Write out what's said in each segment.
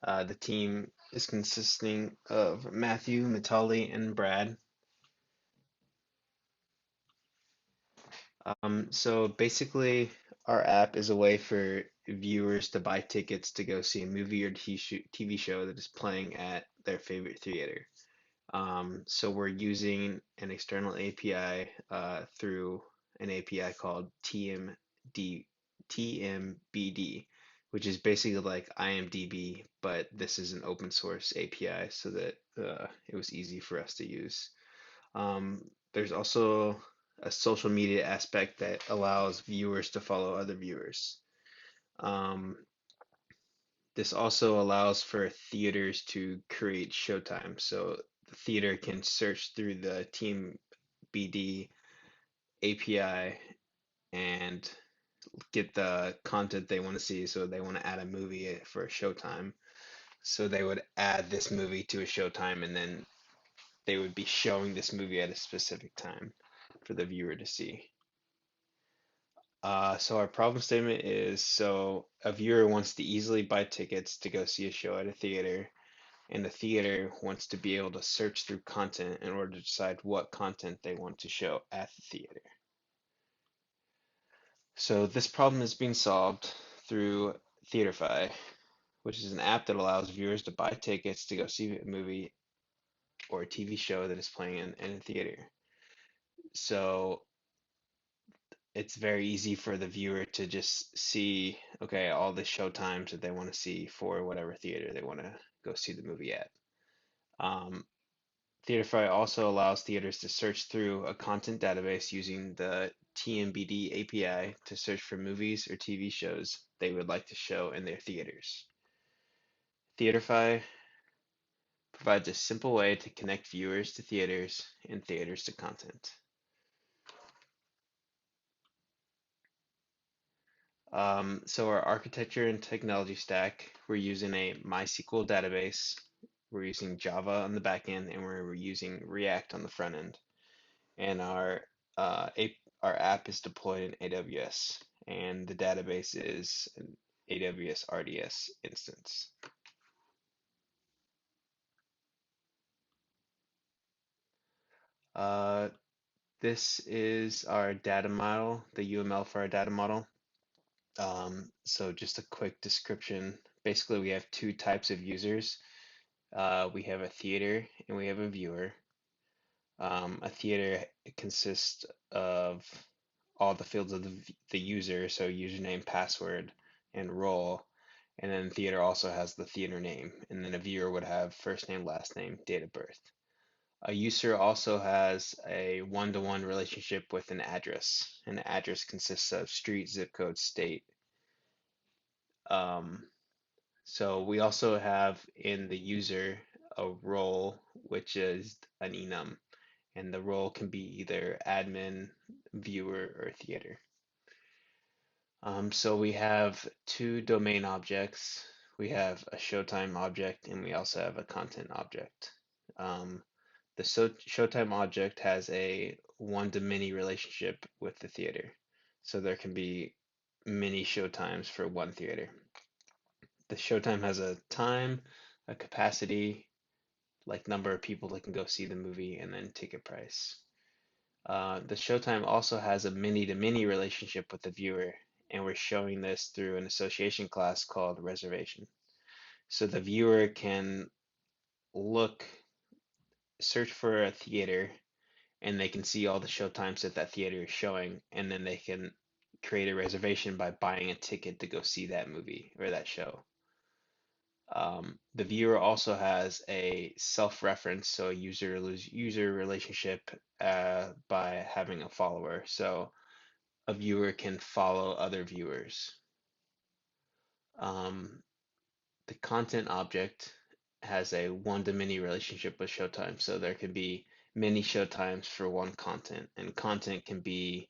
The team is consisting of Matthew, Mitali, and Brad. So basically, our app is a way for viewers to buy tickets to go see a movie or TV show that is playing at their favorite theater. So we're using an external API through an API called TMBD, which is basically like IMDb, but this is an open source API so that it was easy for us to use. There's also a social media aspect that allows viewers to follow other viewers. Um, this also allows for theaters to create showtime. So the theater can search through the Team BD API and get the content they want to see. So they want to add a movie for a showtime. So they would add this movie to a showtime and then they would be showing this movie at a specific time for the viewer to see. So our problem statement is so a viewer wants to easily buy tickets to go see a show at a theater, and the theater wants to be able to search through content in order to decide what content they want to show at the theater. So this problem is being solved through Theatrify, which is an app that allows viewers to buy tickets to go see a movie or a TV show that is playing in a theater. So it's very easy for the viewer to just see, okay, all the show times that they want to see for whatever theater they want to go see the movie at. Um, Theatrify also allows theaters to search through a content database using the TMBD API to search for movies or TV shows they would like to show in their theaters. Theatrify provides a simple way to connect viewers to theaters and theaters to content. So our architecture and technology stack, we're using a MySQL database, we're using Java on the back end, and we're using React on the front end. And our app is deployed in AWS, and the database is an AWS RDS instance. Uh, this is our data model, the UML for our data model. So just a quick description. Basically, we have two types of users. We have a theater and we have a viewer. A theater consists of all the fields of the user, so username, password, and role. And then theater also has the theater name. And then a viewer would have first name, last name, date of birth. A user also has a one-to-one relationship with an address. An address consists of street, zip code, state. Um, so we also have in the user a role, which is an enum, and the role can be either admin, viewer, or theater. So we have two domain objects. We have a Showtime object, and we also have a content object. Um, the Showtime object has a one-to-many relationship with the theater, so there can be many showtimes for one theater. The showtime has a time, a capacity, like number of people that can go see the movie, and then ticket price. The showtime also has a many-to-many relationship with the viewer, and we're showing this through an association class called reservation. So the viewer can look, search for a theater, and they can see all the showtimes that that theater is showing, and then they can create a reservation by buying a ticket to go see that movie or that show. The viewer also has a self-reference, so a user relationship by having a follower. So a viewer can follow other viewers. Um, the content object has a one-to-many relationship with Showtime, so there can be many Showtimes for one content, and content can be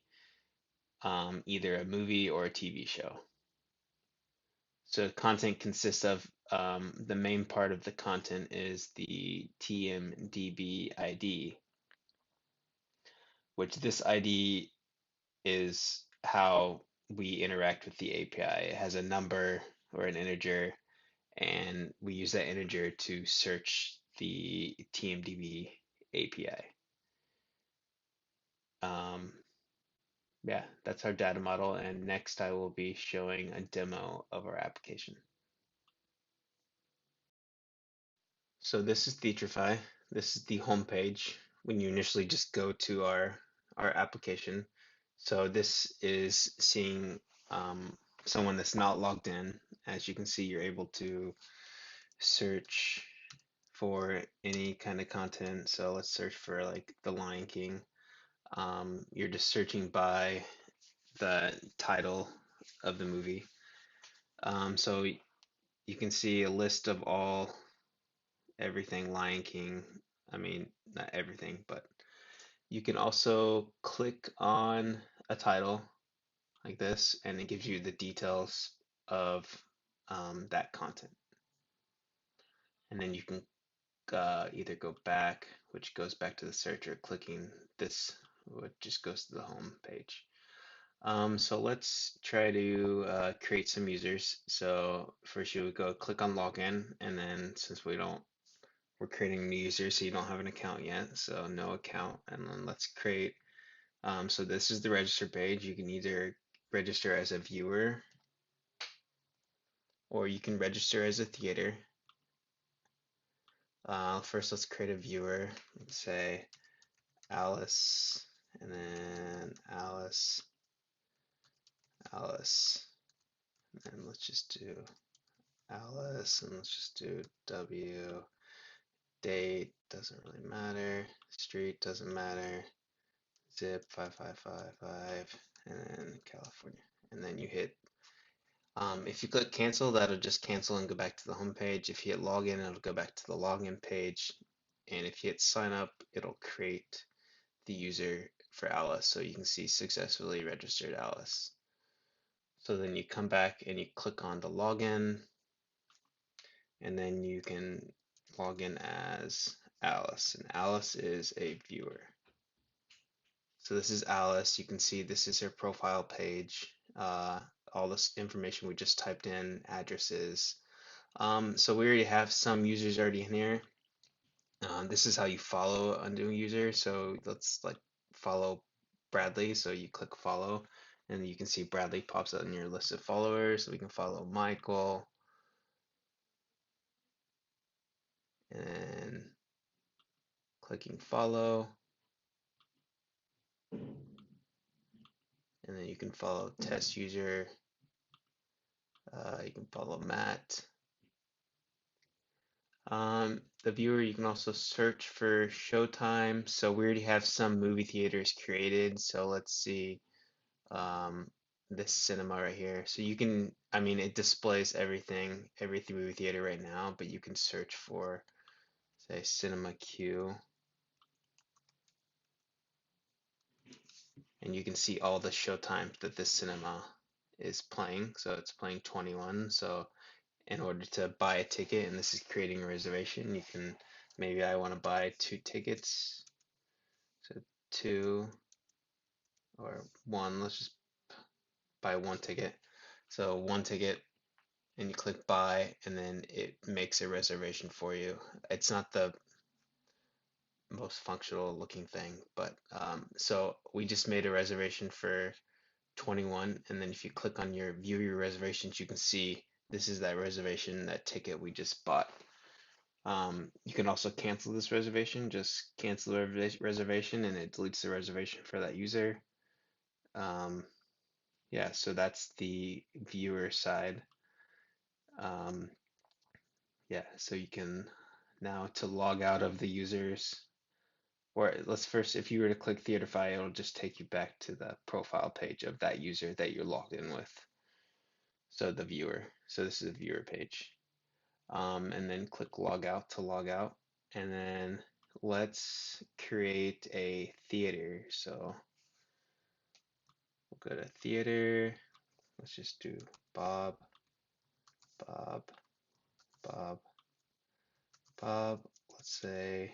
either a movie or a TV show. So content consists of the main part of the content is the TMDB ID, which this ID is how we interact with the API. It has a number or an integer, and we use that integer to search the TMDB API. Yeah, that's our data model, and next I will be showing a demo of our application. So this is Theatrify. This is the home page when you initially just go to our application. So this is seeing someone that's not logged in. As you can see, you're able to search for any kind of content. So let's search for like The Lion King. You're just searching by the title of the movie. So you can see a list of everything Lion King. I mean, not everything, but you can also click on a title like this, and it gives you the details of that content. And then you can either go back, which goes back to the search, or clicking this, which just goes to the home page. So let's try to create some users. So first you would go click on login, and then since we're creating a new user, so you don't have an account yet, so no account, and then let's create. So this is the register page. You can either register as a viewer, or you can register as a theater. First, let's create a viewer. Let's say Alice, and then Alice, Alice, and let's just do Alice, and let's just do W. Date doesn't really matter. Street doesn't matter. Zip 5555, and then California. And then you hit. If you click cancel, that'll just cancel and go back to the home page. If you hit login, it'll go back to the login page. And if you hit sign up, it'll create the user for Alice. So you can see successfully registered Alice. So then you come back and you click on the login, and then you can log in as Alice. And Alice is a viewer. So this is Alice. You can see this is her profile page. All this information we just typed in, addresses. So we already have some users already in here. This is how you follow a new user. So let's like follow Bradley. So you click follow, and you can see Bradley pops up in your list of followers. So we can follow Michael, and clicking follow, and then you can follow test user. You can follow Matt. The viewer, you can also search for showtime. So we already have some movie theaters created. So let's see this cinema right here. So you can, I mean, it displays everything, every movie theater right now, but you can search for, say, Cinema Q, and you can see all the showtime that this cinema is playing. So it's playing 21. So in order to buy a ticket, and this is creating a reservation, you can, maybe I want to buy 2 tickets. So 2 or 1, let's just buy 1 ticket. So 1 ticket, and you click buy, and then it makes a reservation for you. It's not the most functional looking thing, but so we just made a reservation for 21, and then if you click on your view your reservations, you can see this is that reservation, that ticket we just bought. You can also cancel this reservation. Just cancel the reservation, and it deletes the reservation for that user. Yeah, so that's the viewer side. Um, yeah, so you can now to log out of the users, or let's first, if you were to click Theatrify, it'll just take you back to the profile page of that user that you're logged in with. So the viewer. So this is a viewer page. And then click log out to log out. And then let's create a theater. So we'll go to theater. Let's just do Bob, Bob, Bob, Bob. Let's say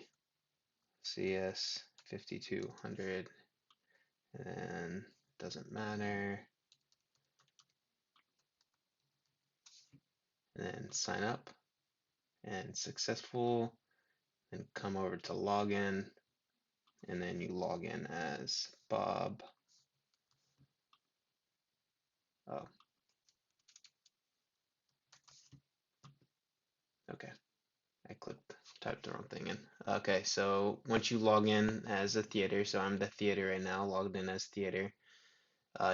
CS 5200, and doesn't matter. and then sign up and successful, and come over to login, and then you log in as Bob. Oh, okay. I typed the wrong thing in. Okay, so once you log in as a theater, so I'm the theater right now, logged in as theater.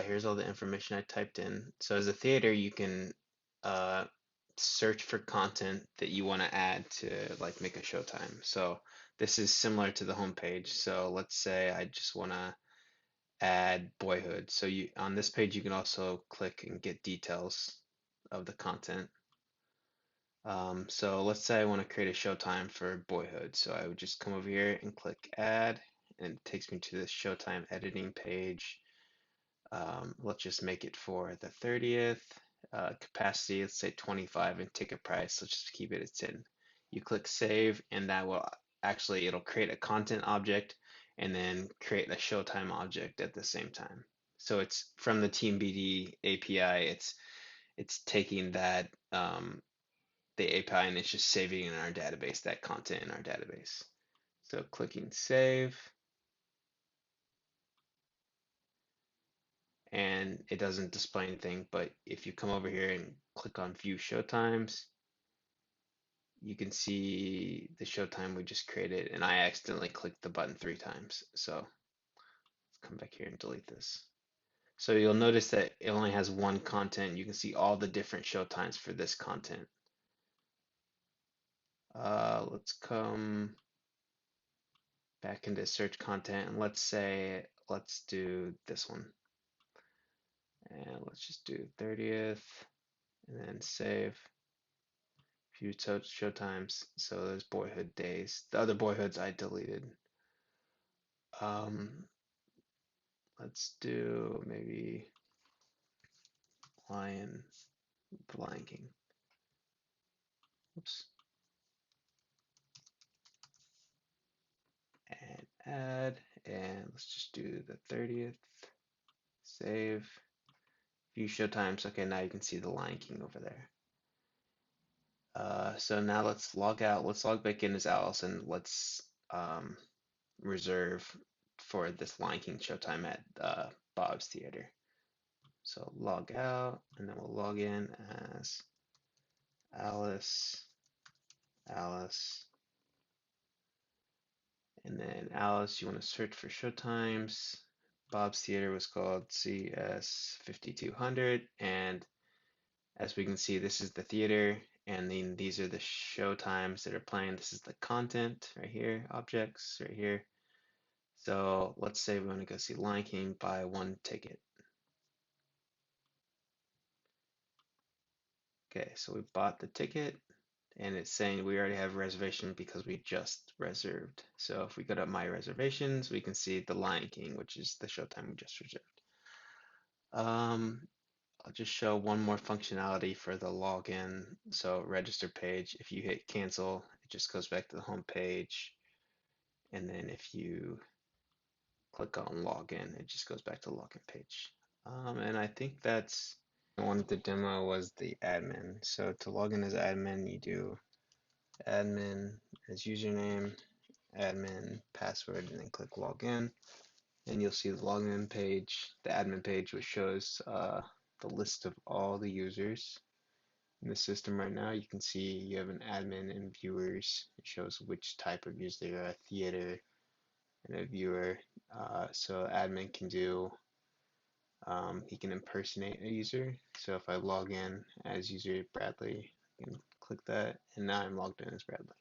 Here's all the information I typed in. So as a theater, you can uh, search for content that you want to add to like make a showtime. So this is similar to the homepage. So let's say I just want to add Boyhood. So you on this page you can also click and get details of the content. So let's say I want to create a showtime for Boyhood. So I would just come over here and click add, and it takes me to this showtime editing page. Let's just make it for the 30th. Capacity, let's say 25, and ticket price, let's just keep it at 10. You click save, and that will actually, it'll create a content object and then create a showtime object at the same time. So it's from the TeamBD API, it's taking that the API and it's just saving in our database, that content in our database. So clicking save, and it doesn't display anything, but if you come over here and click on view showtimes, you can see the showtime we just created, and I accidentally clicked the button 3 times. So let's come back here and delete this. So you'll notice that it only has one content. You can see all the different showtimes for this content. Let's come back into search content, and let's do this one. And let's just do 30th, and then save. Few showtimes. So there's Boyhood days. The other Boyhoods I deleted. Um, let's do maybe Lion, the Lion King. Oops. And add, and let's just do the 30th. Save. View showtimes. Okay, now you can see the Lion King over there. So now let's log out. Let's log back in as Alice, and let's reserve for this Lion King showtime at Bob's Theater. So log out, and then we'll log in as Alice, Alice, and then Alice, you want to search for showtimes. Bob's Theater was called CS 5200, and as we can see, this is the theater, and then these are the showtimes that are playing. This is the content right here, objects right here. So let's say we want to go see Lion King, buy 1 ticket. Okay, so we bought the ticket, and it's saying we already have a reservation because we just reserved. So if we go to my reservations, we can see the Lion King, which is the showtime we just reserved. I'll just show one more functionality for the login. So register page, if you hit cancel, it just goes back to the home page. And then if you click on login, it just goes back to the login page. And I think that's I wanted to demo was the admin. So to log in as admin, you do admin as username, admin password, and then click login. And you'll see the login page, the admin page, which shows the list of all the users in the system right now. You can see you have an admin and viewers. It shows which type of user, a theater and a viewer. So admin can do, he can impersonate a user. So if I log in as user Bradley, I can click that, and now I'm logged in as Bradley.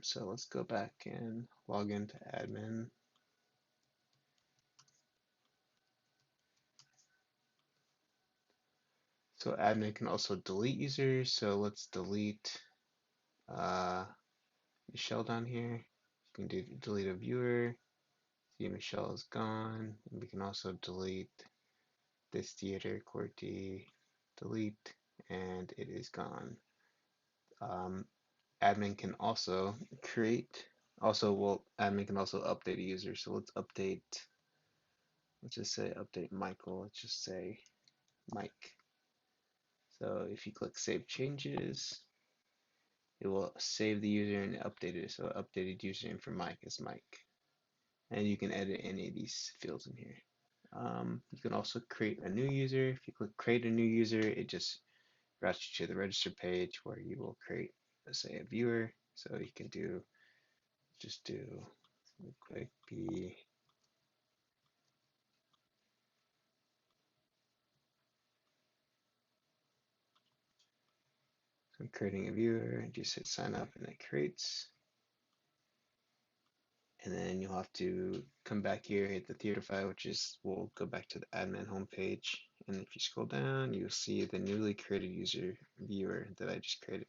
So let's go back and log into admin. So admin can also delete users. So let's delete Michelle down here. You can delete a viewer. See, Michelle is gone. And we can also delete this theater, QWERTY, delete, and it is gone. Admin can also admin can also update a user. So let's just say update Michael. Let's just say Mike. So if you click Save Changes, it will save the user and update it. So updated username for Mike is Mike. And you can edit any of these fields in here. You can also create a new user. If you click Create a new user, it just routes you to the register page where you will create, let's say, a viewer. So you can just do click B. So I'm creating a viewer and just hit sign up and it creates. And then you'll have to come back here, hit the Theatrify, which is, we'll go back to the admin homepage. And if you scroll down, you'll see the newly created user viewer that I just created.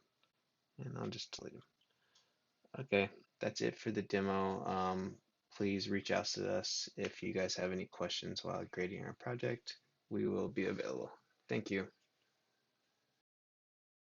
And I'll just delete them. Okay, that's it for the demo. Please reach out to us if you guys have any questions while grading our project. We will be available. Thank you.